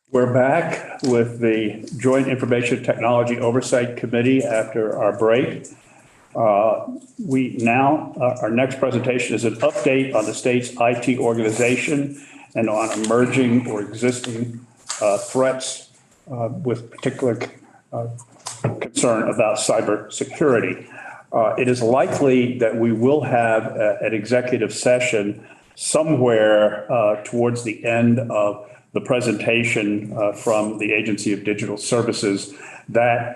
We're back with the Joint Information Technology Oversight Committee after our break. Our next presentation is an update on the state's IT organization and on emerging or existing threats with particular concern about cybersecurity. It is likely that we will have an executive session somewhere towards the end of the presentation from the Agency of Digital Services. That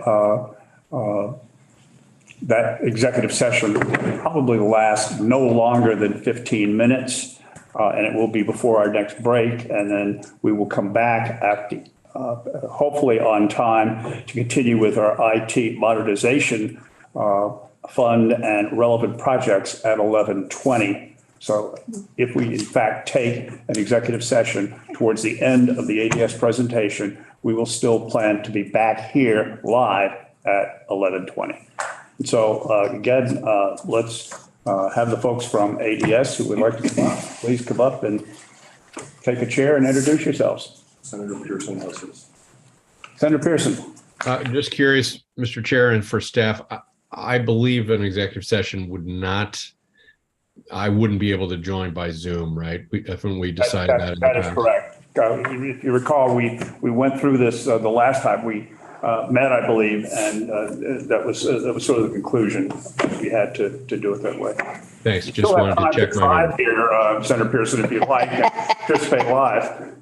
executive session will probably last no longer than 15 minutes, and it will be before our next break. And then we will come back after, hopefully on time, to continue with our IT modernization fund and relevant projects at 11:20. So if we in fact take an executive session towards the end of the ADS presentation, we will still plan to be back here live at 11:20. So again, let's have the folks from ADS who would like to come up, please come up and take a chair and introduce yourselves. Senator Pearson. Senator Pearson. Just curious, Mr. Chair, and for staff, I believe an executive session I wouldn't be able to join by Zoom, right? When we decided that. That is correct. If you recall, we went through this the last time we met, I believe, and that was sort of the conclusion. We had to do it that way. Thanks. Just wanted to check my mind here, Senator Pearson, if you'd like, and participate live.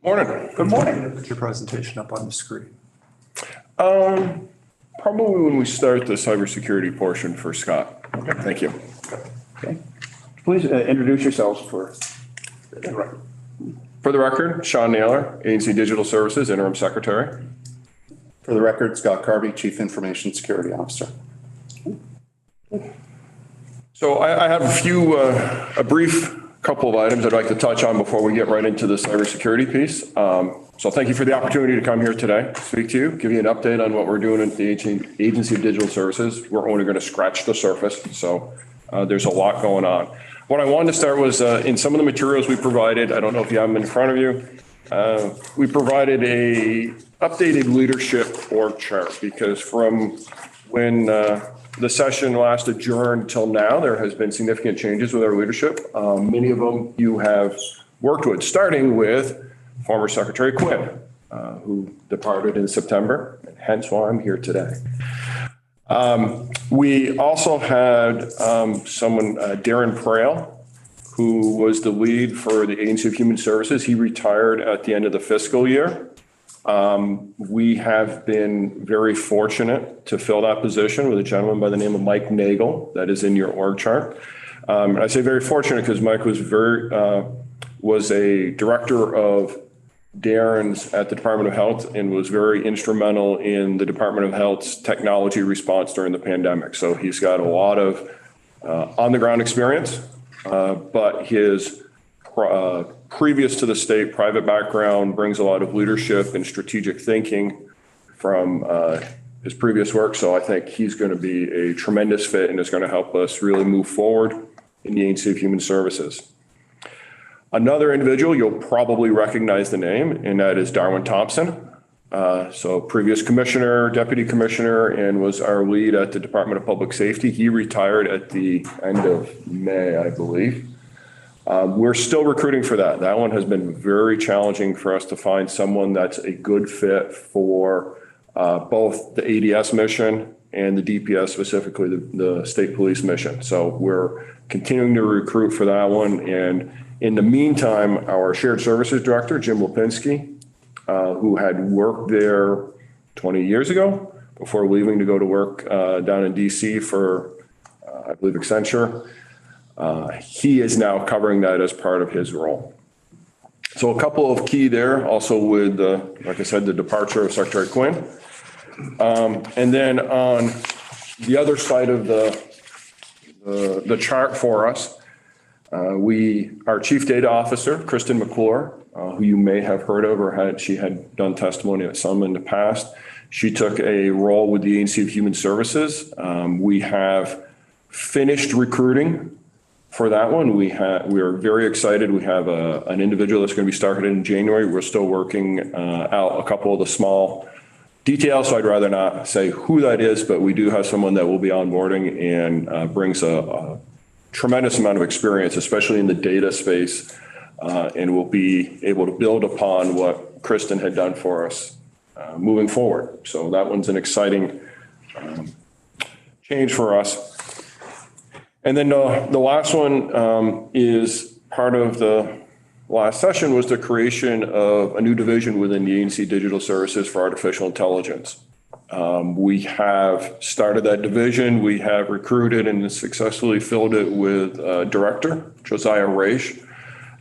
Morning. Good morning. Put your presentation up on the screen. Probably when we start the cybersecurity portion for Scott. Okay. Thank you. Okay. Please introduce yourselves for the record. For the record, Sean Naylor, Agency Digital Services, Interim Secretary. For the record, Scott Carby, Chief Information Security Officer. So I have a brief couple of items I'd like to touch on before we get right into the cybersecurity piece. So thank you for the opportunity to come here today, speak to you, give you an update on what we're doing at the Agency of Digital Services. We're only going to scratch the surface, so there's a lot going on. What I wanted to start was in some of the materials we provided, I don't know if you have them in front of you, we provided a updated leadership org chart, because from when the session last adjourned till now, there has been significant changes with our leadership. Many of them you have worked with, starting with former Secretary Quinn, who departed in September, and hence why I'm here today. We also had someone, Darren Prail, who was the lead for the Agency of Human Services. He retired at the end of the fiscal year. We have been very fortunate to fill that position with a gentleman by the name of Mike Nagel, that is in your org chart. And I say very fortunate because Mike was a director of Darren's at the Department of Health and was very instrumental in the Department of Health's technology response during the pandemic. So he's got a lot of on the ground experience, but his previous to the state private background brings a lot of leadership and strategic thinking from his previous work. So I think he's going to be a tremendous fit and is going to help us really move forward in the Agency of Human Services. Another individual, you'll probably recognize the name, and that is Darwin Thompson. So previous commissioner, deputy commissioner, and was our lead at the Department of Public Safety. He retired at the end of May, I believe. We're still recruiting for that. That one has been very challenging for us to find someone that's a good fit for both the ADS mission and the DPS, specifically the state police mission. So we're continuing to recruit for that one. And in the meantime, our shared services director, Jim Lipinski, who had worked there 20 years ago before leaving to go to work down in DC for, I believe, Accenture. He is now covering that as part of his role. So a couple of key there, also with, like I said, the departure of Secretary Quinn. And then on the other side of the chart for us, our Chief Data Officer, Kristen McClure, who you may have heard of or she had done testimony at some in the past. She took a role with the Agency of Human Services. We have finished recruiting for that one. We are very excited. We have an individual that's going to be started in January. We're still working out a couple of the small details, so I'd rather not say who that is, but we do have someone that will be onboarding and brings a tremendous amount of experience, especially in the data space, and will be able to build upon what Kristen had done for us moving forward. So that one's an exciting change for us. And then the last one is part of the last session was the creation of a new division within the agency, Digital Services for Artificial Intelligence. We have started that division. We have recruited and successfully filled it with Director Josiah Raish.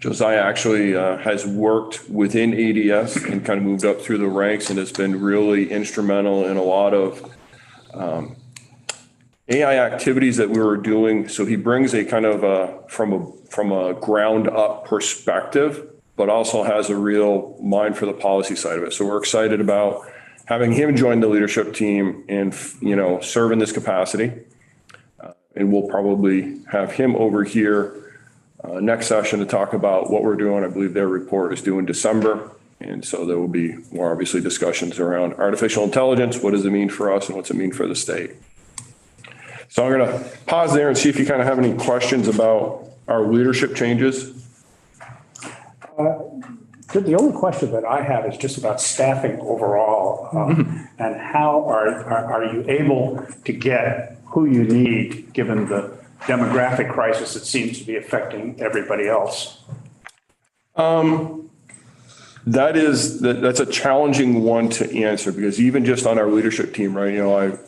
Josiah actually has worked within ADS and kind of moved up through the ranks and has been really instrumental in a lot of AI activities that we were doing. So he brings a kind of from a ground up perspective, but also has a real mind for the policy side of it. So we're excited about having him join the leadership team and, serve in this capacity. And we'll probably have him over here next session to talk about what we're doing. I believe their report is due in December. And so there will be more obviously discussions around artificial intelligence. What does it mean for us and what's it mean for the state? So I'm going to pause there and see if you kind of have any questions about our leadership changes. The only question that I have is just about staffing overall, and how are you able to get who you need given the demographic crisis that seems to be affecting everybody else? That's a challenging one to answer, because even just on our leadership team, right?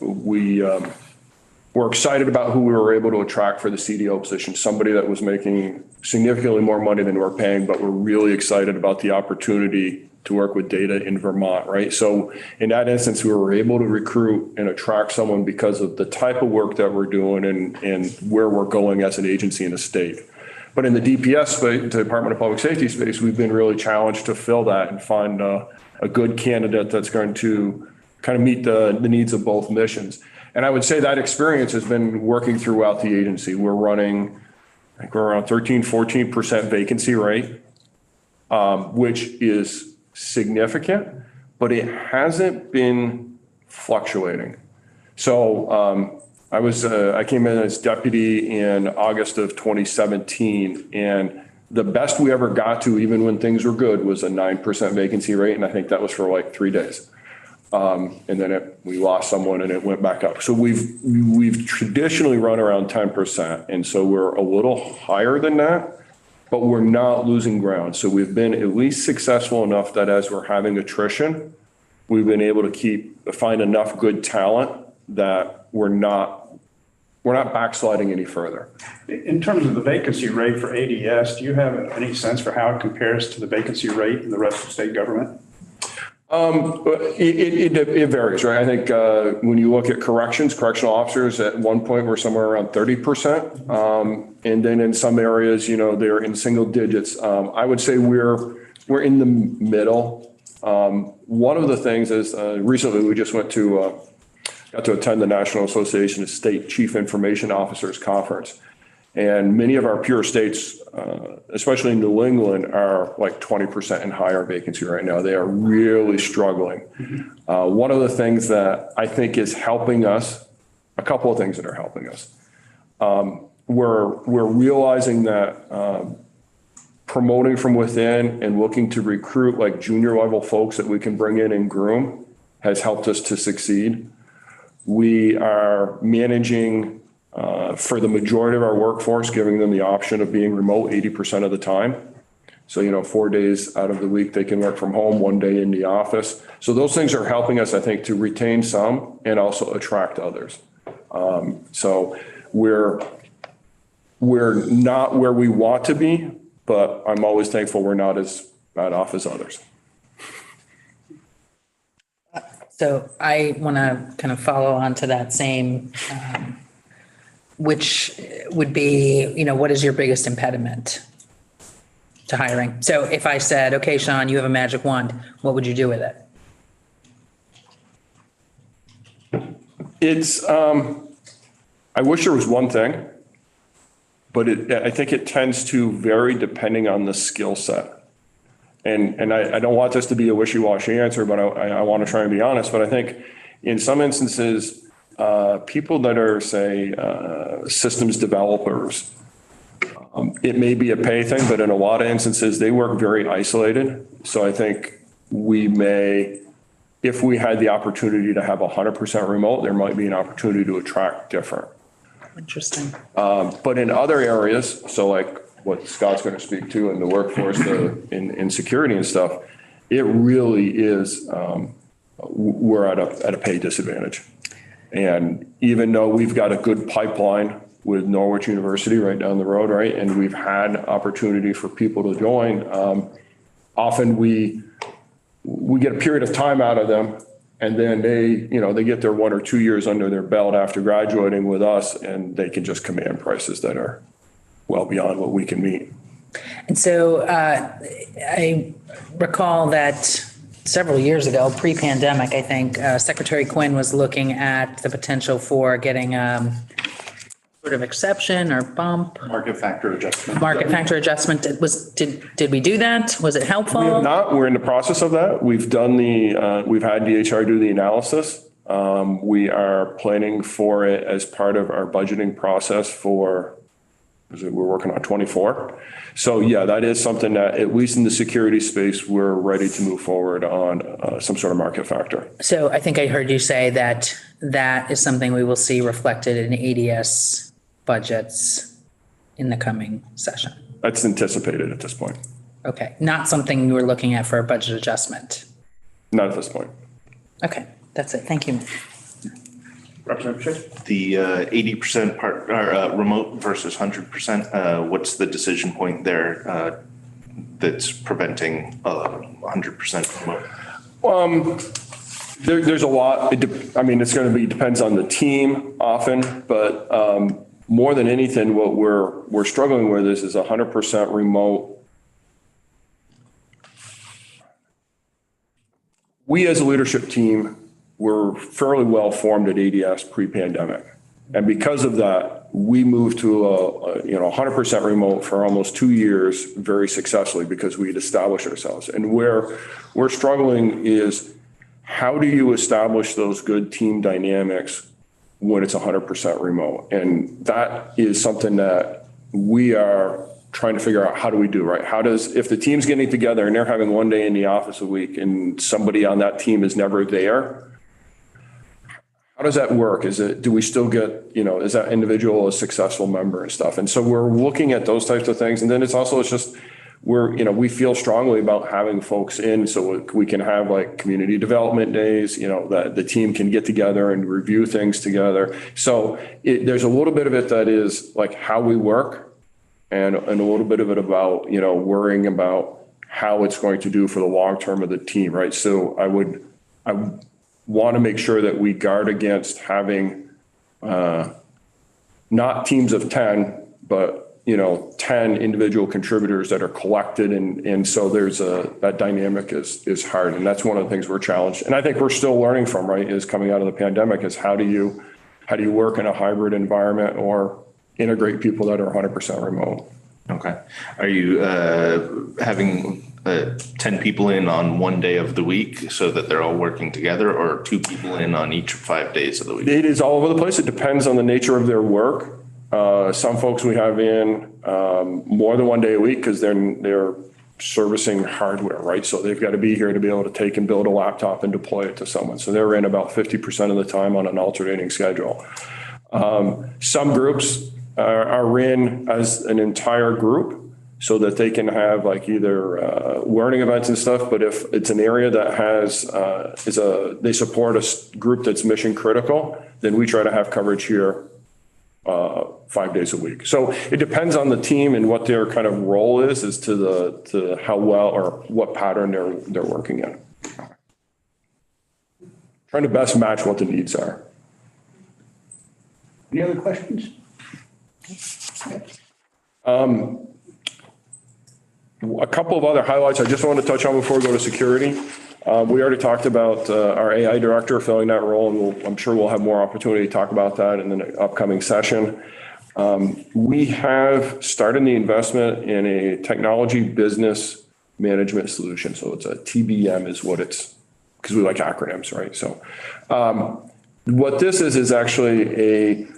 We're excited about who we were able to attract for the CDO position, somebody that was making significantly more money than we're paying, but we're really excited about the opportunity to work with data in Vermont, right? So in that instance, we were able to recruit and attract someone because of the type of work that we're doing and where we're going as an agency in the state. But in the DPS space, the Department of Public Safety space, we've been really challenged to fill that and find a good candidate that's going to kind of meet the needs of both missions. And I would say that experience has been working throughout the agency. We're running, I think we're around 14% vacancy rate, which is significant, but it hasn't been fluctuating. So I came in as deputy in August of 2017, and the best we ever got to, even when things were good, was a 9% vacancy rate. And I think that was for like 3 days. And then we lost someone and it went back up. So we've traditionally run around 10%. And so we're a little higher than that, but we're not losing ground. So we've been at least successful enough that as we're having attrition, we've been able to find enough good talent that we're not backsliding any further. In terms of the vacancy rate for ADS, do you have any sense for how it compares to the vacancy rate in the rest of state government? It varies, right? I think when you look at correctional officers at one point were somewhere around 30%. And then in some areas, they're in single digits. I would say we're in the middle. One of the things is recently we just got to attend the National Association of State Chief Information Officers Conference. And many of our peer states, especially in New England, are like 20% and higher vacancy right now. They are really struggling. One of the things that I think is helping us, a couple of things that are helping us. We're realizing that promoting from within and looking to recruit like junior level folks that we can bring in and groom has helped us to succeed. We are managing for the majority of our workforce, giving them the option of being remote 80% of the time. So, 4 days out of the week, they can work from home, 1 day in the office. So those things are helping us, I think, to retain some and also attract others. So we're not where we want to be, but I'm always thankful we're not as bad off as others. So I want to kind of follow on to that same, which would be, what is your biggest impediment to hiring? So if I said, okay, Sean, you have a magic wand, what would you do with it? I wish there was one thing, but I think it tends to vary depending on the skill set. And I don't want this to be a wishy-washy answer, but I want to try and be honest. But I think in some instances, people that are, say, systems developers, it may be a pay thing, but in a lot of instances, they work very isolated. So I think we may, if we had the opportunity to have 100% remote, there might be an opportunity to attract different. Interesting. But in other areas, so like what Scott's going to speak to in the workforce, in security and stuff, it really is, we're at a pay disadvantage. And even though we've got a good pipeline with Norwich University right down the road, right, and we've had opportunity for people to join, often we get a period of time out of them, and then they get their 1 or 2 years under their belt after graduating with us, and they can just command prices that are well beyond what we can meet. And so I recall that several years ago, pre-pandemic, I think, Secretary Quinn was looking at the potential for getting sort of exception or bump. Market factor adjustment. Market factor adjustment. Did we do that? Was it helpful? We have not. We're in the process of that. We've done we've had DHR do the analysis. We are planning for it as part of our budgeting process for, we're working on 24. So yeah, that is something that, at least in the security space, we're ready to move forward on some sort of market factor. So I think I heard you say that that is something we will see reflected in ADS budgets in the coming session. That's anticipated at this point. Okay, not something you were looking at for a budget adjustment. Not at this point. Okay, that's it. Thank you. Representative Schiff? The 80% part or remote versus 100%, what's the decision point there that's preventing 100% remote? There's a lot. It's going to be, depends on the team often, but more than anything, what we're struggling with is 100% remote. We as a leadership team were fairly well formed at ADS pre-pandemic. And because of that, we moved to a 100% remote for almost 2 years very successfully because we had established ourselves. And where we're struggling is, how do you establish those good team dynamics when it's 100% remote? And that is something that we are trying to figure out, how do we do, right? If the team's getting together and they're having one day in the office a week and somebody on that team is never there, how does that work? Do we still get, is that individual a successful member and stuff? And so we're looking at those types of things. And then it's just, we feel strongly about having folks in so we can have like community development days, that the team can get together and review things together. So there's a little bit of it that is like how we work, and a little bit of it about, worrying about how it's going to do for the long term of the team, right? So I want to make sure that we guard against having not teams of 10, but 10 individual contributors that are collected. And so that dynamic is hard. And that's one of the things we're challenged. And I think we're still learning from, right, is coming out of the pandemic, is how do you work in a hybrid environment or integrate people that are 100% remote? Okay. Are you having 10 people in on one day of the week so that they're all working together, or 2 people in on each 5 days of the week? It is all over the place. It depends on the nature of their work. Some folks we have in more than 1 day a week because they're servicing hardware, right? So they've got to be here to be able to take and build a laptop and deploy it to someone. So they're in about 50% of the time on an alternating schedule. Some groups are in as an entire group so that they can have like either learning events and stuff. But if it's an area that has they support a group that's mission critical, then we try to have coverage here 5 days a week. So it depends on the team and what their kind of role is as to how well or what pattern they're working in. Trying to best match what the needs are. Any other questions? A couple of other highlights I just want to touch on before we go to security. We already talked about our AI director filling that role, and I'm sure we'll have more opportunity to talk about that in the upcoming session. We have started the investment in a technology business management solution. So it's a TBM is what it's, because we like acronyms, right? So what this is actually a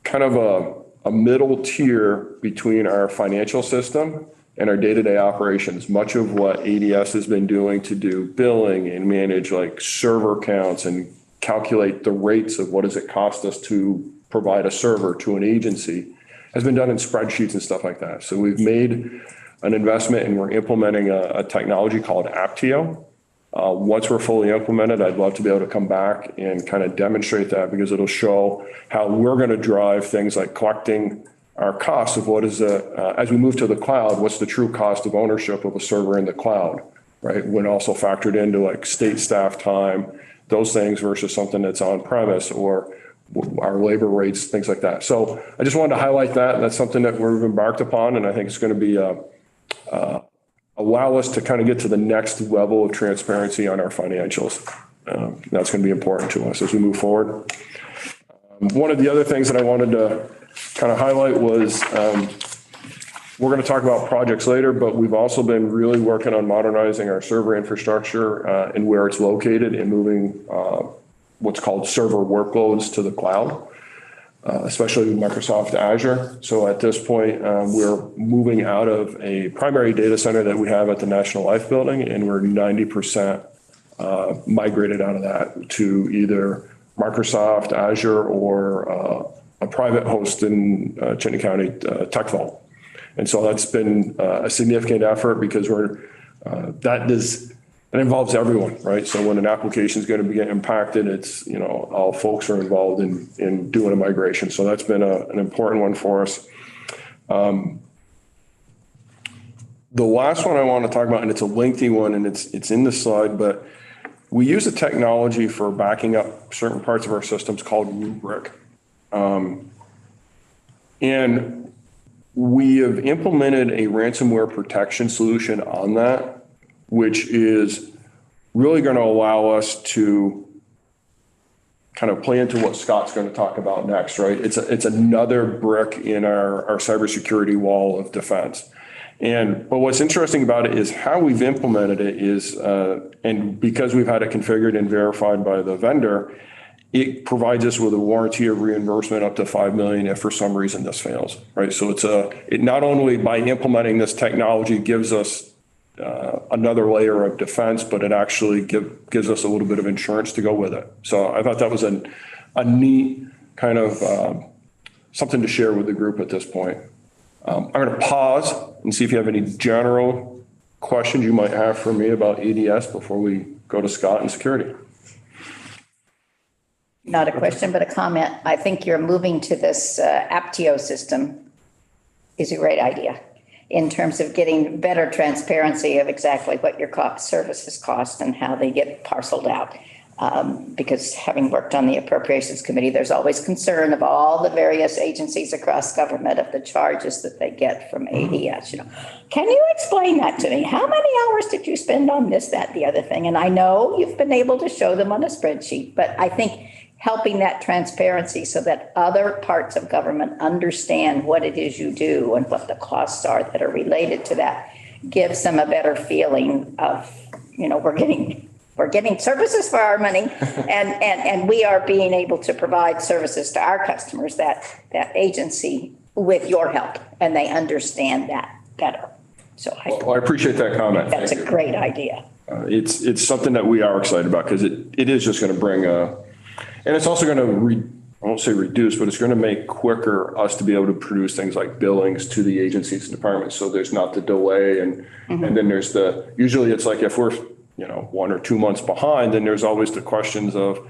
kind of a middle tier between our financial system and our day-to-day operations. Much of what ADS has been doing to do billing and manage like server counts and calculate the rates of what does it cost us to provide a server to an agency has been done in spreadsheets and stuff like that. So we've made an investment and we're implementing a technology called Aptio. Once we're fully implemented, I'd love to be able to come back and kind of demonstrate that because it'll show how we're going to drive things like collecting our costs of what is as we move to the cloud, what's the true cost of ownership of a server in the cloud, right? When also factored into like state staff time, those things versus something that's on premise or our labor rates, things like that. So I just wanted to highlight that. That's something that we've embarked upon, and I think it's going to be allow us to kind of get to the next level of transparency on our financials. That's going to be important to us as we move forward. One of the other things that I wanted to kind of highlight was we're going to talk about projects later, but we've also been really working on modernizing our server infrastructure and where it's located and moving what's called server workloads to the cloud, especially with Microsoft Azure. So at this point, we're moving out of a primary data center that we have at the National Life Building, and we're 90% migrated out of that to either Microsoft Azure or a private host in Chittenden County, Tech Vault. And so that's been a significant effort because it involves everyone, right? So when an application is going to be impacted, it's, all folks are involved in doing a migration. So that's been an important one for us. The last one I want to talk about, and it's a lengthy one and it's in the slide, but we use a technology for backing up certain parts of our systems called Rubrik. And we have implemented a ransomware protection solution on that, which is really going to allow us to kind of play into what Scott's going to talk about next, right? It's another brick in our cybersecurity wall of defense. But what's interesting about it is how we've implemented it is, and because we've had it configured and verified by the vendor, it provides us with a warranty of reimbursement up to $5 million if for some reason this fails, right? So it not only by implementing this technology gives us another layer of defense, but it actually gives us a little bit of insurance to go with it. So I thought that was a neat kind of something to share with the group at this point. I'm going to pause and see if you have any general questions you might have for me about ADS before we go to Scott and security. Not a question, but a comment. I think you're moving to this Aptio system is a great idea in terms of getting better transparency of exactly what your services cost and how they get parceled out. Because having worked on the appropriations committee, there's always concern of all the various agencies across government of the charges that they get from ADS. Can you explain that to me? How many hours did you spend on this, that, the other thing? And I know you've been able to show them on a spreadsheet, but I think helping that transparency so that other parts of government understand what it is you do and what the costs are that are related to that gives them a better feeling of, we're getting services for our money and we are being able to provide services to our customers, that agency with your help, and they understand that better. So I appreciate that comment. That's a great idea. It's something that we are excited about because it is just going to bring and it's also going to, I won't say reduce, but it's going to make quicker us to be able to produce things like billings to the agencies and departments. So there's not the delay. And then there's usually it's like if we're, 1 or 2 months behind, then there's always the questions of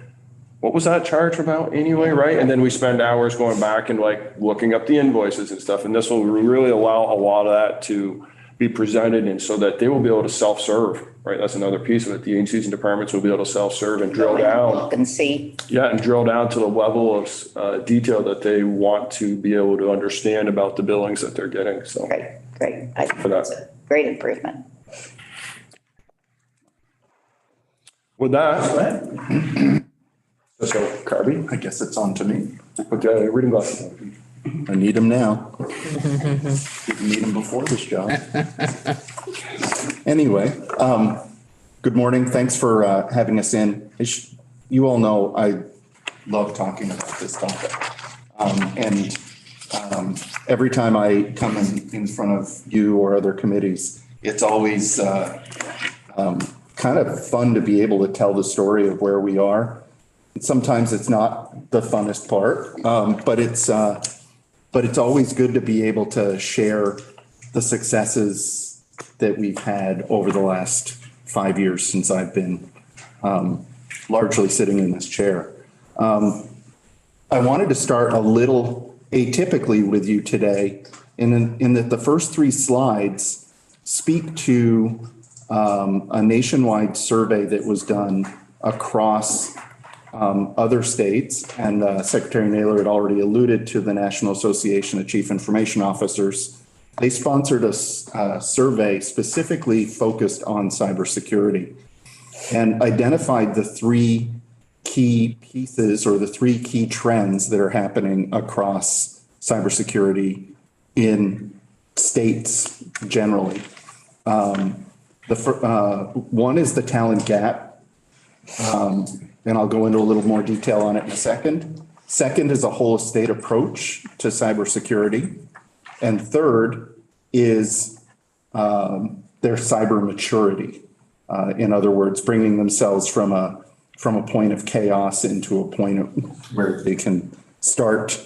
what was that charge about anyway, right? And then we spend hours going back and like looking up the invoices and stuff. And this will really allow a lot of that to be presented and so that they will be able to self-serve, right? That's another piece of it. The agencies and departments will be able to self-serve and drill down. Look and see. Yeah, and drill down to the level of detail that they want to be able to understand about the billings that they're getting. So Great. I think that's a great improvement. With that, so Carby, I guess it's on to me. Put reading glasses on. I need them now. Didn't need them before this job. Anyway, good morning. Thanks for having us in. You all know I love talking about this topic. And every time I come in front of you or other committees, it's always kind of fun to be able to tell the story of where we are. And sometimes it's not the funnest part, but it's always good to be able to share the successes that we've had over the last 5 years since I've been largely sitting in this chair. I wanted to start a little atypically with you today in that the first 3 slides speak to a nationwide survey that was done across other states, and Secretary Naylor had already alluded to the National Association of Chief Information Officers. They sponsored a survey specifically focused on cybersecurity and identified the 3 key pieces or the 3 key trends that are happening across cybersecurity in states generally. One is the talent gap. And I'll go into a little more detail on it in a second. Second is a whole estate approach to cybersecurity. And third is their cyber maturity. In other words, bringing themselves from a point of chaos into a point where they can start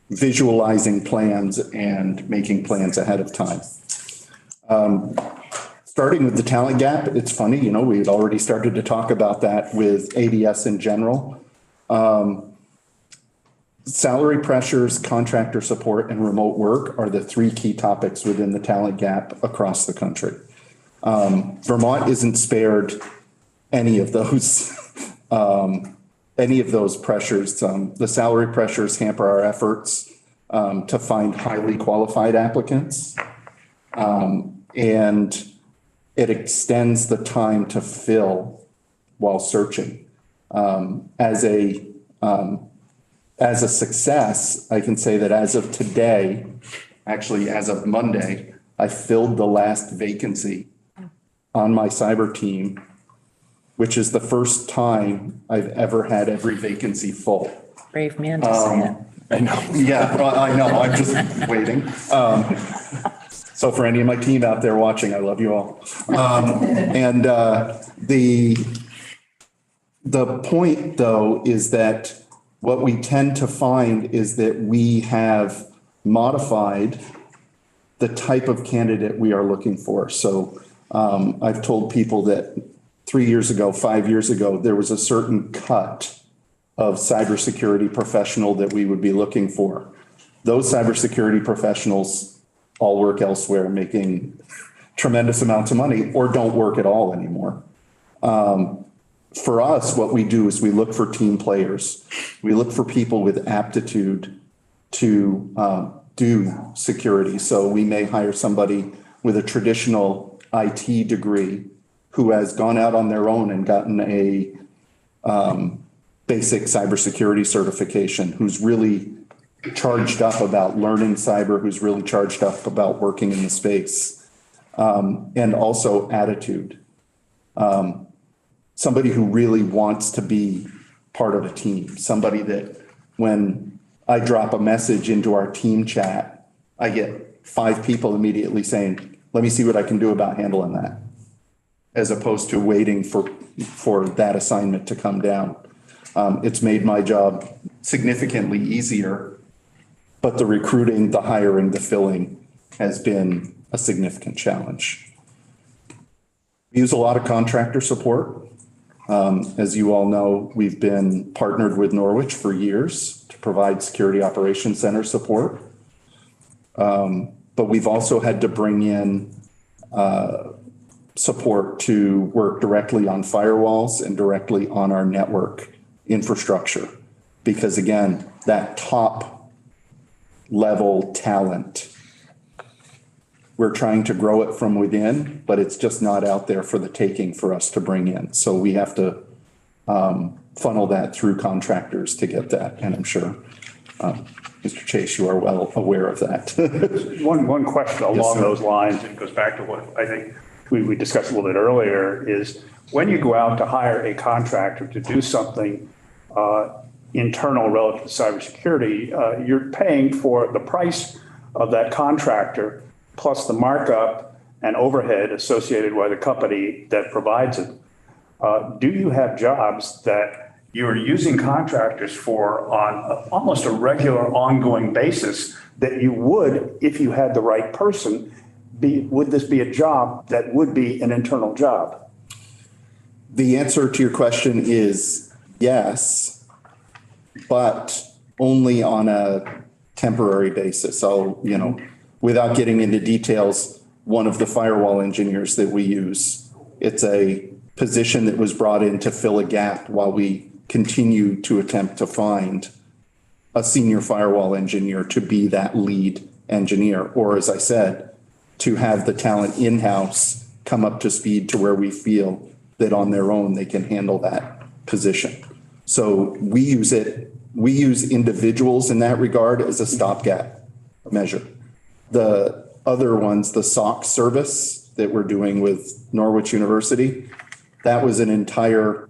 visualizing plans and making plans ahead of time. Starting with the talent gap, it's funny, we had already started to talk about that with ADS in general. Salary pressures, contractor support, and remote work are the 3 key topics within the talent gap across the country. Vermont isn't spared any of those pressures. The salary pressures hamper our efforts to find highly qualified applicants. And it extends the time to fill while searching. As a success, I can say that as of today, actually as of Monday, I filled the last vacancy on my cyber team, which is the first time I've ever had every vacancy full. Brave man to say it. I know. Yeah, well, I know. I'm just waiting. So for any of my team out there watching, I love you all. And the point, though, is that what we tend to find is that we have modified the type of candidate we are looking for. So I've told people that 3 years ago, 5 years ago, there was a certain cut of cybersecurity professional that we would be looking for. Those cybersecurity professionals all work elsewhere, making tremendous amounts of money, or don't work at all anymore. For us, what we do is we look for team players. We look for people with aptitude to do security. So we may hire somebody with a traditional IT degree who has gone out on their own and gotten a basic cybersecurity certification, who's really charged up about learning cyber, who's really charged up about working in the space, and also attitude. Somebody who really wants to be part of a team, somebody that when I drop a message into our team chat, I get 5 people immediately saying, let me see what I can do about handling that, as opposed to waiting for that assignment to come down. It's made my job significantly easier, but the recruiting, the hiring, the filling has been a significant challenge. We use a lot of contractor support. As you all know, we've been partnered with Norwich for years to provide security operations center support. But we've also had to bring in support to work directly on firewalls and directly on our network infrastructure. Because again, that top level talent, we're trying to grow it from within, but it's just not out there for the taking for us to bring in. So we have to funnel that through contractors to get that. And I'm sure Mr. Chase, you are well aware of that. One question along sir. those lines, and it goes back to what I think we discussed a little bit earlier, is when you go out to hire a contractor to do something internal relative to cybersecurity, you're paying for the price of that contractor plus the markup and overhead associated with the company that provides it. Do you have jobs that you're using contractors for on almost a regular ongoing basis that you would, if you had the right person, would this be a job that would be an internal job? The answer to your question is yes, but only on a temporary basis. So, without getting into details, one of the firewall engineers that we use, it's a position that was brought in to fill a gap while we continue to attempt to find a senior firewall engineer to be that lead engineer, or as I said, to have the talent in-house come up to speed to where we feel that on their own they can handle that position. So we use individuals in that regard as a stopgap measure. The other ones, the SOC service that we're doing with Norwich University, that was an entire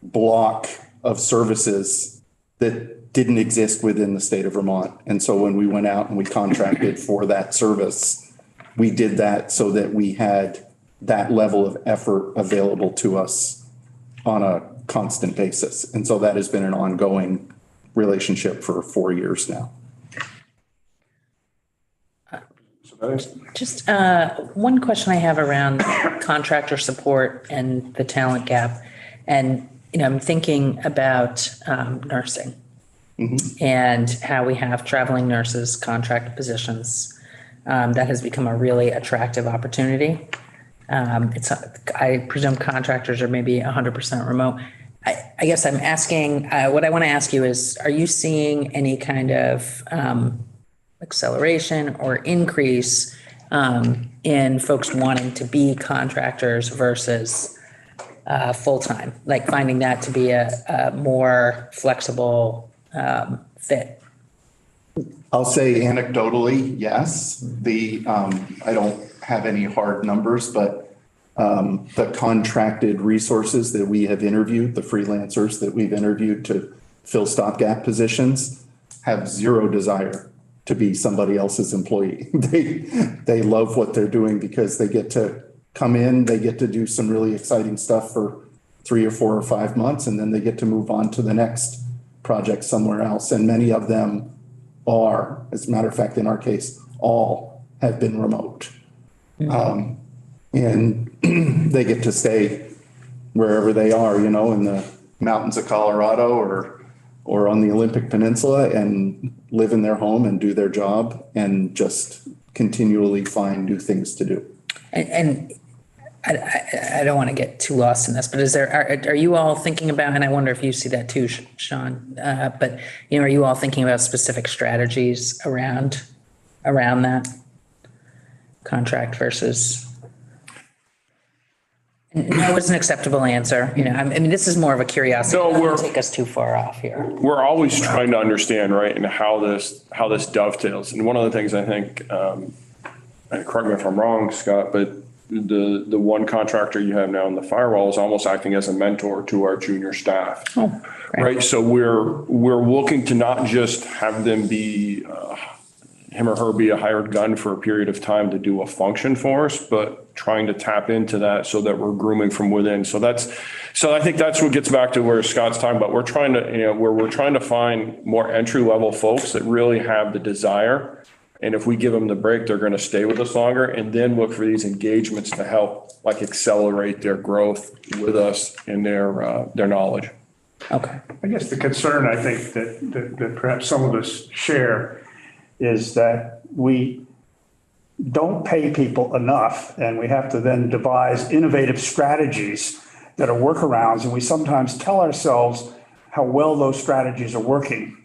block of services that didn't exist within the state of Vermont. And so when we went out and we contracted for that service, we did that so that we had that level of effort available to us on a constant basis. And so that has been an ongoing relationship for 4 years now. Just one question I have around contractor support and the talent gap. And, I'm thinking about nursing and how we have traveling nurses, contract positions. That has become a really attractive opportunity. I presume contractors are maybe 100% remote. I guess I'm asking, what I want to ask you is, are you seeing any kind of acceleration or increase in folks wanting to be contractors versus full-time, like finding that to be a more flexible fit? I'll say anecdotally, yes. I don't have any hard numbers, but the contracted resources that we have interviewed, the freelancers that we've interviewed to fill stopgap positions, have zero desire to be somebody else's employee. They love what they're doing because they get to come in, they get to do some really exciting stuff for 3 or 4 or 5 months, and then they get to move on to the next project somewhere else. And many of them are, as a matter of fact, in our case, all have been remote. And they get to stay wherever they are, in the mountains of Colorado or on the Olympic Peninsula, and live in their home and do their job and just continually find new things to do. And I don't want to get too lost in this, but are you all thinking about, and I wonder if you see that too, Sean, but are you all thinking about specific strategies around that contract versus? No, it's an acceptable answer. I mean, this is more of a curiosity. No, Don't take us too far off here. We're always trying to understand, right, and how this dovetails. And one of the things I think, correct me if I'm wrong, Scott, but the one contractor you have now in the firewall is almost acting as a mentor to our junior staff. Oh, right. So we're looking to not just have them be him or her be a hired gun for a period of time to do a function for us, but trying to tap into that so that we're grooming from within. So I think that's what gets back to where Scott's talking about. We're trying to find more entry level folks that really have the desire. And if we give them the break, they're going to stay with us longer, and then look for these engagements to help accelerate their growth with us and their knowledge. Okay. I guess the concern I think that perhaps some of us share is that we don't pay people enough, and we have to then devise innovative strategies that are workarounds, and we sometimes tell ourselves how well those strategies are working.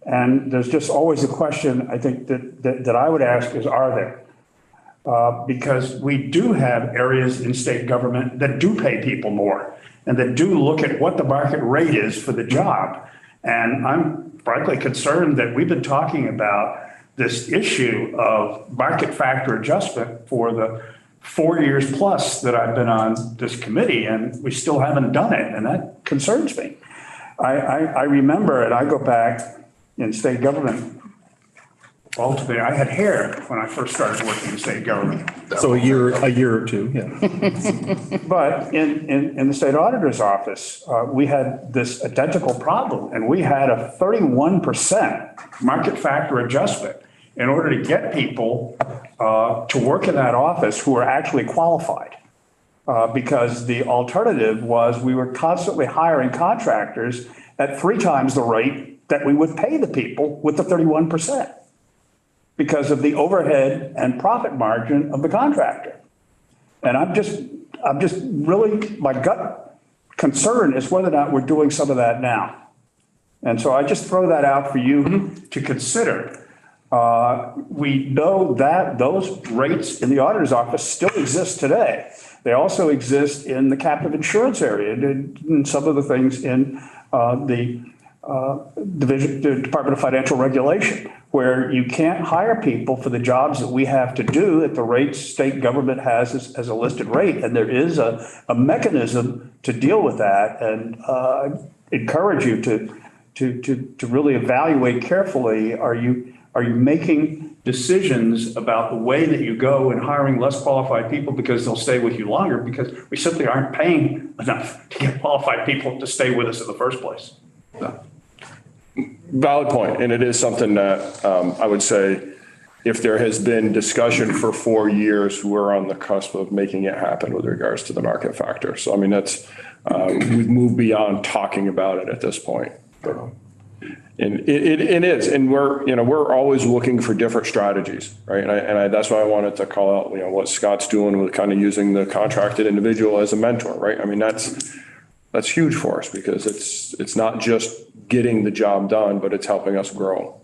And there's just always a question, I think, that I would ask is, are there? Because we do have areas in state government that do pay people more and that do look at what the market rate is for the job. And I'm frankly concerned that we've been talking about this issue of market factor adjustment for the 4 years plus that I've been on this committee, and we still haven't done it, and that concerns me. I remember, and I go back in state government, ultimately, I had hair when I first started working in state government. So a year or two, yeah. But in the state auditor's office, we had this identical problem, and we had a 31% market factor adjustment in order to get people to work in that office who are actually qualified. Because the alternative was we were constantly hiring contractors at 3 times the rate that we would pay the people with the 31%, because of the overhead and profit margin of the contractor. And I'm just really, my gut concern is whether or not we're doing some of that now. And so I just throw that out for you to consider. We know that those rates in the auditor's office still exist today. They also exist in the captive insurance area and some of the things in the Department of Financial Regulation, where you can't hire people for the jobs that we have to do at the rates state government has as a listed rate. And there is a mechanism to deal with that. And I encourage you to really evaluate carefully. Are you making decisions about the way that you go and hiring less qualified people because they'll stay with you longer, because we simply aren't paying enough to get qualified people to stay with us in the first place? Valid point, and it is something that I would say, if there has been discussion for 4 years, we're on the cusp of making it happen with regards to the market factor. So I mean, that's we've moved beyond talking about it at this point. And it is, and we're always looking for different strategies, right? And that's why I wanted to call out what Scott's doing with kind of using the contracted individual as a mentor, right? I mean, that's huge for us, because it's not just getting the job done, but it's helping us grow.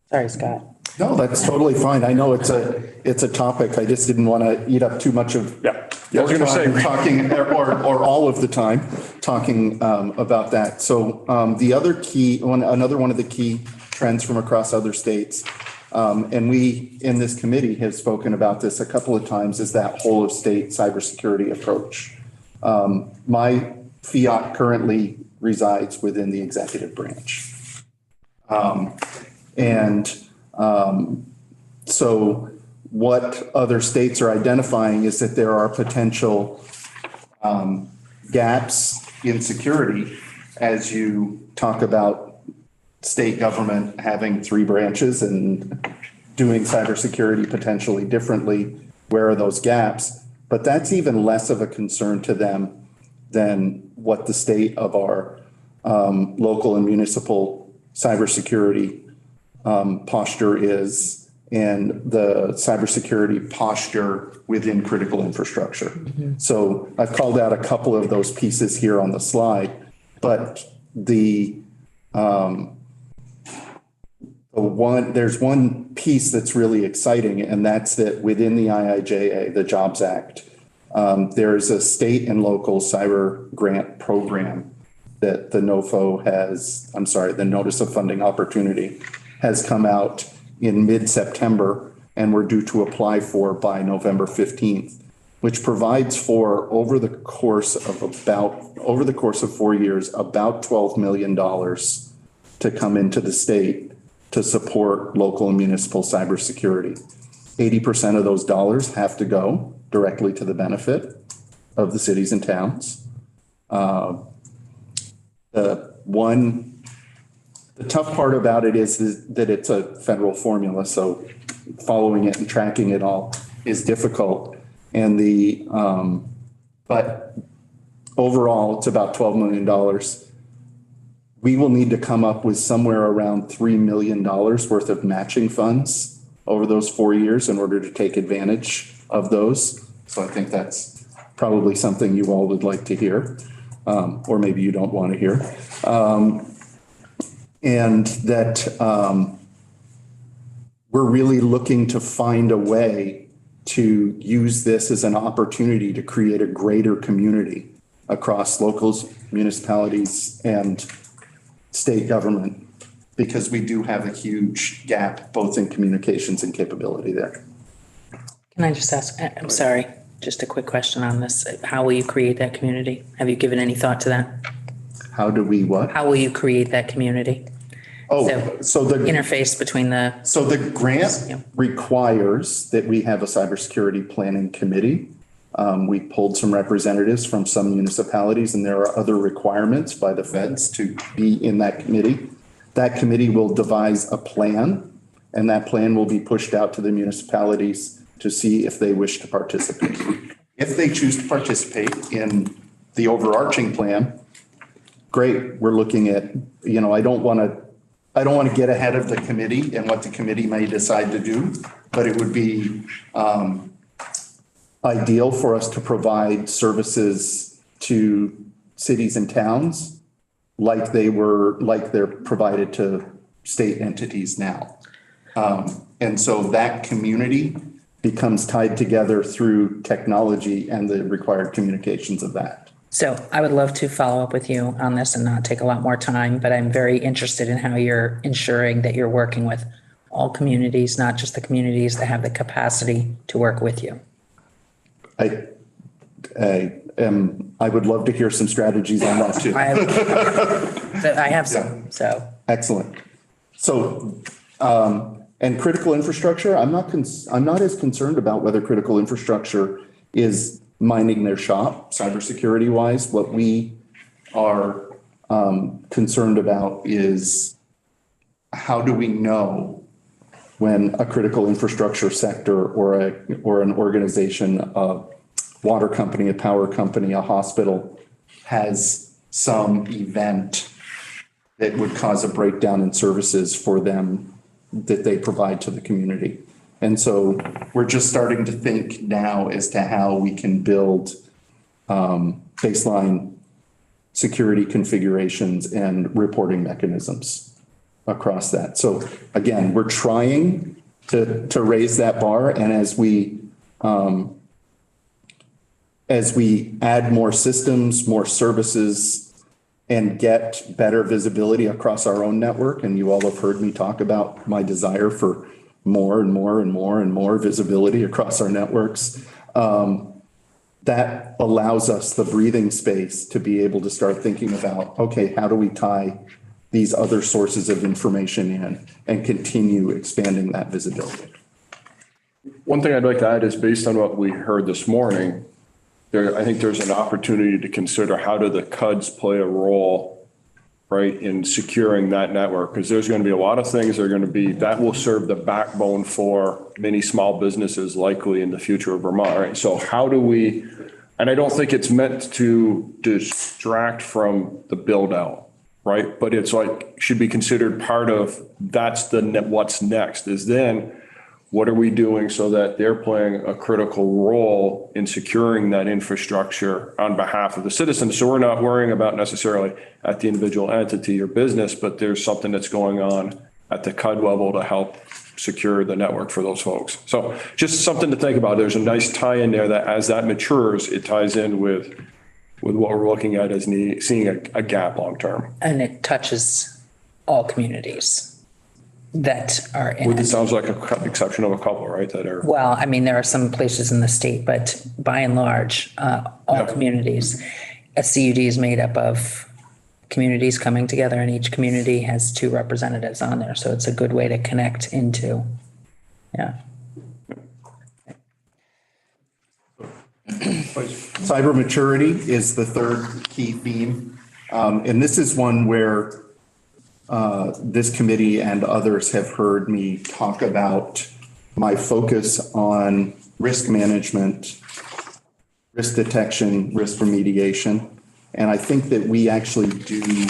Sorry, Scott. No, that's totally fine. I know it's a topic. I just didn't want to eat up too much of I was going to say, talking or all of the time talking about that. So the other another one of the key trends from across other states, and we in this committee have spoken about this a couple of times, is that whole of state cybersecurity approach. My fiat currently resides within the executive branch. So what other states are identifying is that there are potential gaps in security as you talk about state government having 3 branches and doing cybersecurity potentially differently. Where are those gaps? But that's even less of a concern to them than what the state of our local and municipal cybersecurity posture is, and the cybersecurity posture within critical infrastructure. So I've called out a couple of those pieces here on the slide, but there's one piece that's really exciting, and that's that within the IIJA, the Jobs Act, there's a state and local cyber grant program that the the Notice of Funding Opportunity has come out in mid-September, and we're due to apply for by November 15th, which provides for over the course of 4 years, about $12 million to come into the state to support local and municipal cybersecurity. 80% of those dollars have to go directly to the benefit of the cities and towns. The tough part about it is that it's a federal formula, so following it and tracking it all is difficult. And but overall, it's about $12 million. We will need to come up with somewhere around $3 million worth of matching funds over those 4 years in order to take advantage of those. So I think that's probably something you all would like to hear, or maybe you don't want to hear. And that we're really looking to find a way to use this as an opportunity to create a greater community across locals, municipalities, and state government, because we do have a huge gap both in communications and capability there. Can I just ask, I'm sorry, just a quick question on this. How will you create that community? Have you given any thought to that? How do we what? How will you create that community? Oh, so the Interface between the, the grant requires that we have a cybersecurity planning committee. We pulled some representatives from some municipalities, and there are other requirements by the feds to be in that committee. That committee will devise a plan, and that plan will be pushed out to the municipalities to see if they wish to participate. If they choose to participate in the overarching plan, great. We're looking at, I don't want to get ahead of the committee and what the committee may decide to do, but it would be ideal for us to provide services to cities and towns like they're provided to state entities now. And so that community becomes tied together through technology and the required communications of that. so I would love to follow up with you on this and not take a lot more time, but I'm very interested in how you're ensuring that you're working with all communities, not just the communities that have the capacity to work with you. I would love to hear some strategies on that too. I have some, so. Excellent. So, and critical infrastructure, I'm not as concerned about whether critical infrastructure is minding their shop cybersecurity wise. What we are concerned about is how do we know when a critical infrastructure sector or an organization, a water company, a power company, a hospital has some event that would cause a breakdown in services for them that they provide to the community. And so we're just starting to think now as to how we can build baseline security configurations and reporting mechanisms across that. So again, we're trying to raise that bar. And as we add more systems, more services, and get better visibility across our own network, and you all have heard me talk about my desire for more and more and more and more visibility across our networks, that allows us the breathing space to be able to start thinking about, okay, how do we tie these other sources of information in and continue expanding that visibility? One thing I'd like to add is based on what we heard this morning, I think there's an opportunity to consider how do the CUDs play a role, right, in securing that network? Because there's going to be a lot of things that will serve the backbone for many small businesses likely in the future of Vermont, right? So how do we, and I don't think it's meant to distract from the build out, right? But it's like, should be considered part of, what's next is then, what are we doing so that they're playing a critical role in securing that infrastructure on behalf of the citizens? So we're not worrying about necessarily at the individual entity or business, but there's something that's going on at the CUD level to help secure the network for those folks. So just something to think about. There's a nice tie in there that as that matures, it ties in with what we're looking at as seeing a gap long term. And it touches all communities that are in It it. sounds like a exception of a couple, right? That are. Well, I mean, there are some places in the state, but by and large, all communities. A CUD is made up of communities coming together, and each community has 2 representatives on there. So it's a good way to connect into, Cyber maturity is the third key theme. And this is one where this committee and others have heard me talk about my focus on risk management, risk detection, risk remediation. And I think that we actually do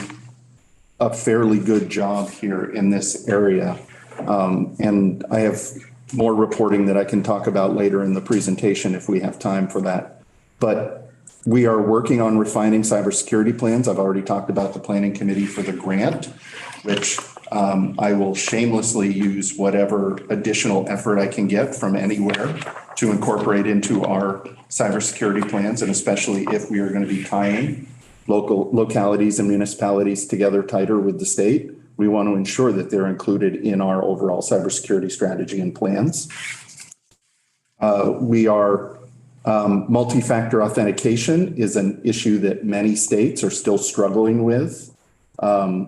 a fairly good job here in this area. And I have more reporting that I can talk about later in the presentation if we have time for that. But we are working on refining cybersecurity plans. I've already talked about the planning committee for the grant, which I will shamelessly use whatever additional effort I can get from anywhere to incorporate into our cybersecurity plans, and especially if we are going to be tying localities and municipalities together tighter with the state. We want to ensure that they're included in our overall cybersecurity strategy and plans. Multi-factor authentication is an issue that many states are still struggling with.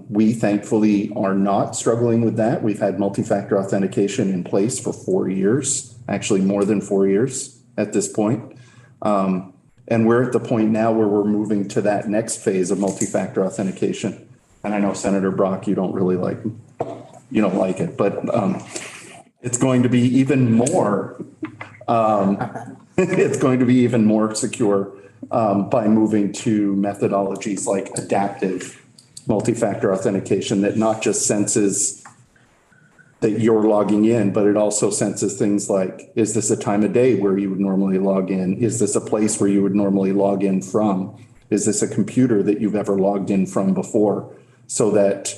We thankfully are not struggling with that. We've had multi-factor authentication in place for 4 years, actually more than 4 years at this point. And we're at the point now where we're moving to that next phase of multi-factor authentication. And I know Senator Brock, you don't like it, but it's going to be even more, it's going to be even more secure by moving to methodologies like adaptive multi-factor authentication that not just senses that you're logging in, but it also senses things like, is this a time of day where you would normally log in? Is this a place where you would normally log in from? Is this a computer that you've ever logged in from before? So that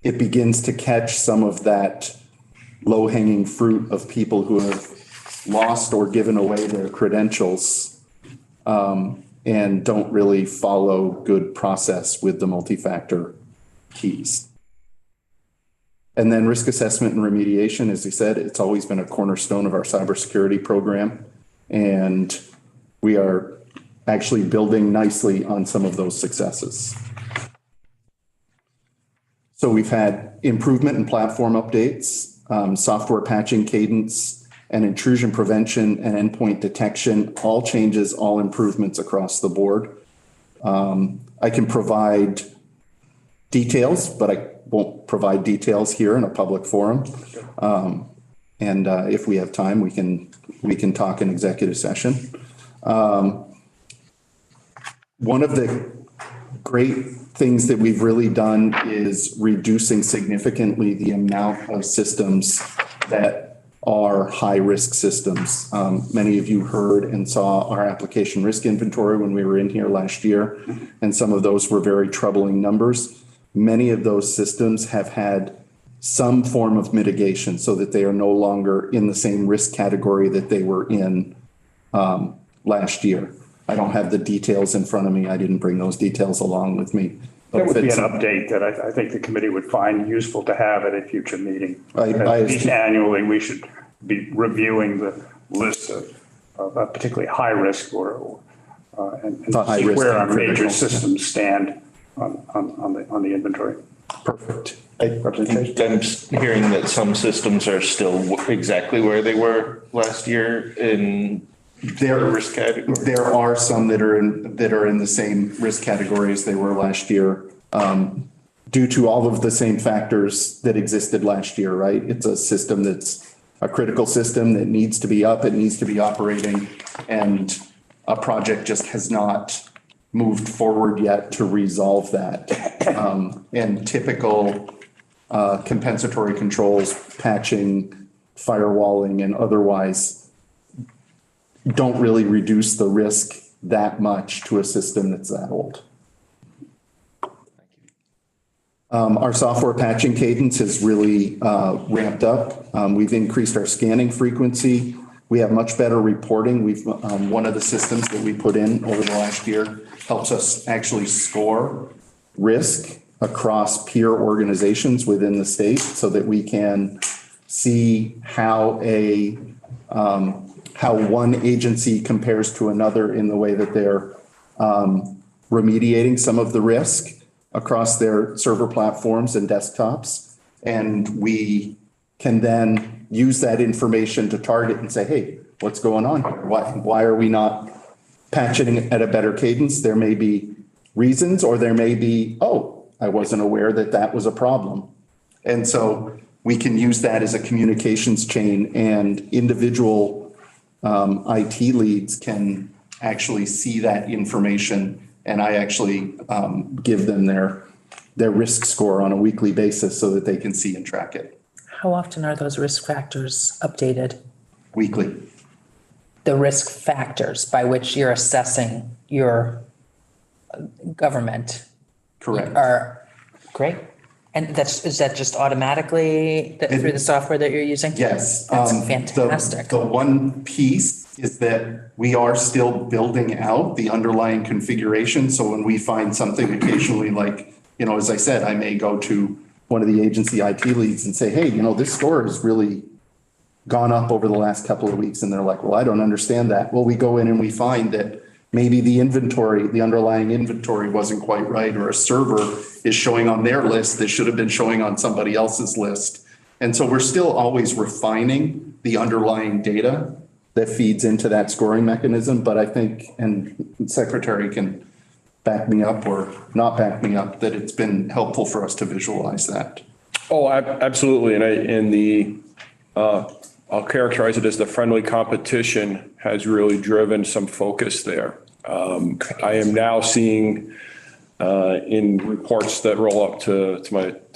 it begins to catch some of that low-hanging fruit of people who have lost or given away their credentials and don't really follow good process with the multi-factor keys. And then risk assessment and remediation, as I said, it's always been a cornerstone of our cybersecurity program. And we are actually building nicely on some of those successes. So we've had improvement in platform updates, software patching cadence, and intrusion prevention and endpoint detection, all changes, all improvements across the board. I can provide details, but I won't provide details here in a public forum. And if we have time, we can talk in executive session. One of the great things that we've really done is reducing significantly the amount of systems that are high-risk systems. Many of you heard and saw our application risk inventory when we were in here last year, and some of those were very troubling numbers. Many of those systems have had some form of mitigation so that they are no longer in the same risk category that they were in last year. I don't have the details in front of me. I didn't bring those details along with me. That would be an update that I think the committee would find useful to have at a future meeting. At least annually, we should be reviewing the list of particularly high risk and see where our major systems stand on the inventory. Perfect. I'm hearing that some systems are still exactly where they were last year in their risk category. There are some that are in the same risk category as they were last year, due to all of the same factors that existed last year, right? It's a system that's a critical system that needs to be up, it needs to be operating, and a project just has not moved forward yet to resolve that. And typical compensatory controls, patching, firewalling, and otherwise don't really reduce the risk that much to a system that's that old. Our software patching cadence has really ramped up. We've increased our scanning frequency. We have much better reporting. One of the systems that we put in over the last year helps us actually score risk across peer organizations within the state so that we can see how one agency compares to another in the way that they're remediating some of the risk across their server platforms and desktops. And we can then use that information to target and say, hey, what's going on here? Why are we not patching at a better cadence? There may be reasons, or there may be, oh, I wasn't aware that that was a problem. And so we can use that as a communications chain, and individual IT leads can actually see that information, and I actually give them their risk score on a weekly basis so that they can see and track it. How often are those risk factors updated? Weekly. The risk factors by which you're assessing your government. Correct. Are great. And is that just automatically through the software that you're using? Yes. That's fantastic. The one piece is that we are still building out the underlying configuration. So when we find something occasionally, like, as I said, I may go to one of the agency IT leads and say, hey, this score has really gone up over the last couple of weeks. And they're like, well, I don't understand that. Well, we go in and we find that maybe the underlying inventory wasn't quite right, or a server is showing on their list that should have been showing on somebody else's list. And so we're still always refining the underlying data that feeds into that scoring mechanism. But I think, and the Secretary can back me up or not back me up, that it's been helpful for us to visualize that. Oh, absolutely. I'll characterize it as the friendly competition has really driven some focus there. I am now seeing in reports that roll up to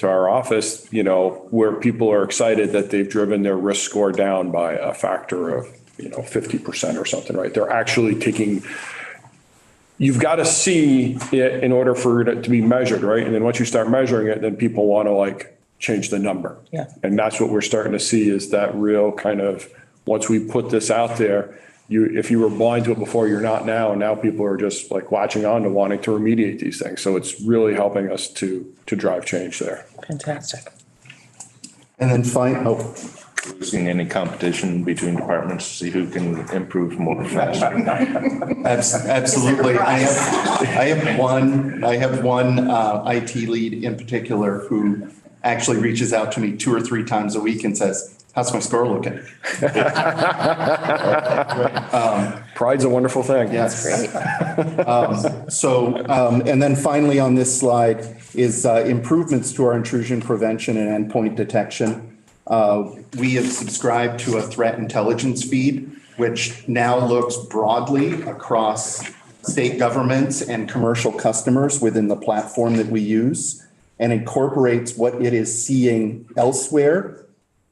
our office, where people are excited that they've driven their risk score down by a factor of 50% or something, right? They're actually you've got to see it in order for it to be measured, right? And then once you start measuring it, then people want to change the number. Yeah. And that's what we're starting to see, is that real kind of, once we put this out there, if you were blind to it before, you're not now. And now people are just latching on to wanting to remediate these things. So it's really helping us to drive change there. Fantastic. And then Losing any competition between departments to see who can improve more faster. Absolutely. I have one IT lead in particular who actually reaches out to me 2 or 3 times a week and says, how's my score looking? Pride's a wonderful thing. Yes. And then finally on this slide is improvements to our intrusion prevention and endpoint detection. We have subscribed to a threat intelligence feed, which now looks broadly across state governments and commercial customers within the platform that we use, and incorporates what it is seeing elsewhere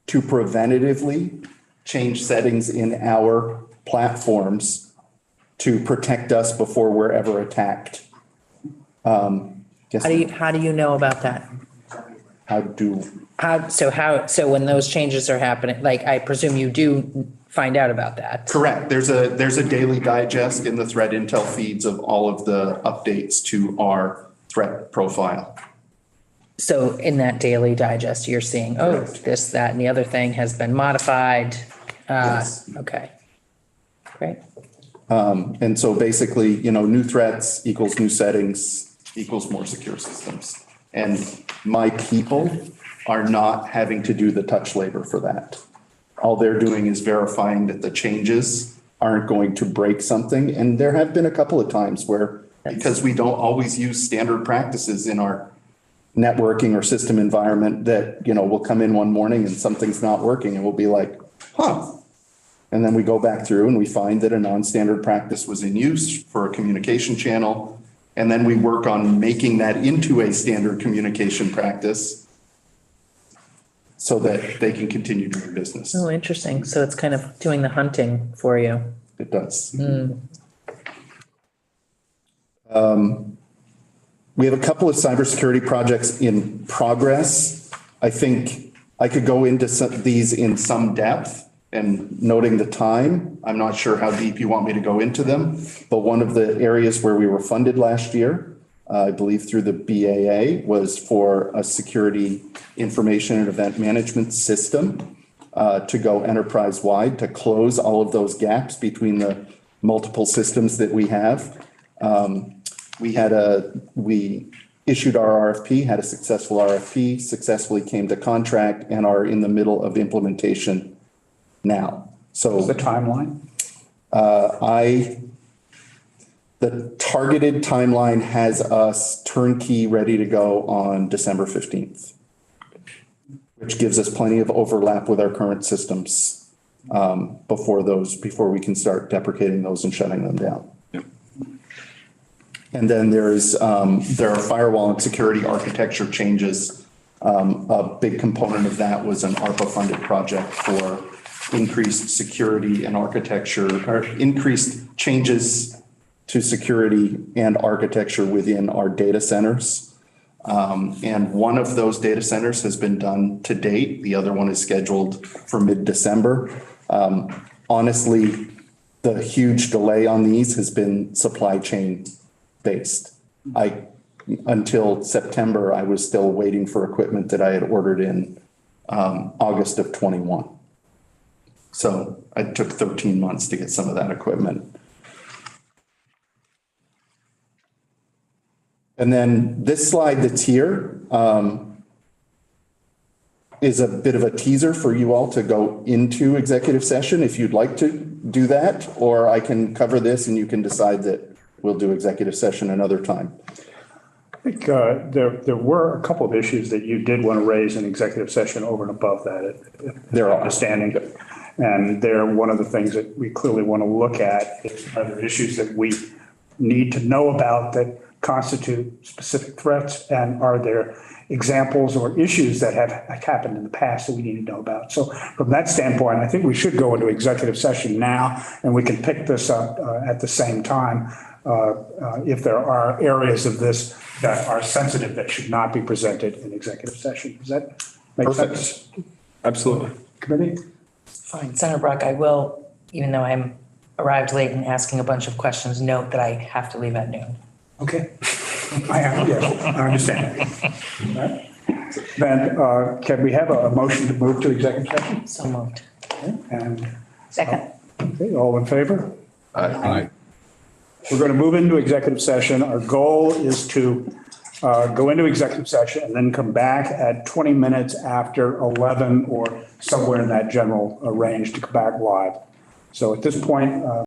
to preventatively change settings in our platforms to protect us before we're ever attacked. How do you know about that? So when those changes are happening, I presume you do find out about that. Correct. There's a daily digest in the threat intel feeds of all of the updates to our threat profile. So in that daily digest, you're seeing, this, that, and the other thing has been modified. Yes. Okay. Great. And so basically, new threats equals new settings equals more secure systems. And my people are not having to do the touch labor for that. All they're doing is verifying that the changes aren't going to break something. And there have been a couple of times where, because we don't always use standard practices in our networking or system environment, that, we'll come in one morning and something's not working and we'll be like, and then we go back through and we find that a non-standard practice was in use for a communication channel. And then we work on making that into a standard communication practice so that they can continue doing business. Oh, interesting. So it's kind of doing the hunting for you. It does. We have a couple of cybersecurity projects in progress. I think I could go into these in some depth, and noting the time, I'm not sure how deep you want me to go into them. But one of the areas where we were funded last year, I believe through the BAA, was for a security information and event management system to go enterprise-wide to close all of those gaps between the multiple systems that we have. We issued our RFP, had a successful RFP, successfully came to contract, and are in the middle of implementation now. So What's the timeline? The targeted timeline has us turnkey ready to go on December 15th, which gives us plenty of overlap with our current systems before we can start deprecating those and shutting them down. And then there are firewall and security architecture changes. A big component of that was an ARPA-funded project for increased security and architecture, or increased changes to security and architecture within our data centers. And one of those data centers has been done to date. The other one is scheduled for mid-December. Honestly, the huge delay on these has been supply chain based. Until September, I was still waiting for equipment that I had ordered in August of 21. So I took 13 months to get some of that equipment. And then this slide that's here is a bit of a teaser for you all to go into executive session if you'd like to do that, or I can cover this and you can decide that we'll do executive session another time. I think there were a couple of issues that you did want to raise in executive session over and above that. There are. Understanding. And they're one of the things that we clearly want to look at is are there issues that we need to know about that constitute specific threats, and are there examples or issues that have happened in the past that we need to know about? So from that standpoint, I think we should go into executive session now, and we can pick this up at the same time if there are areas of this that are sensitive that should not be presented in executive session. Does that make sense? Absolutely. Committee? Fine. Senator Brock, I will, even though I'm arrived late and asking a bunch of questions, note that I have to leave at noon. Okay. I understand. All right. Then can we have a motion to move to executive session? So moved. Okay. And Second. okay, all in favor? Aye. We're going to move into executive session. Our goal is to go into executive session and then come back at 20 minutes after 11 or somewhere in that general range to come back live. So at this point,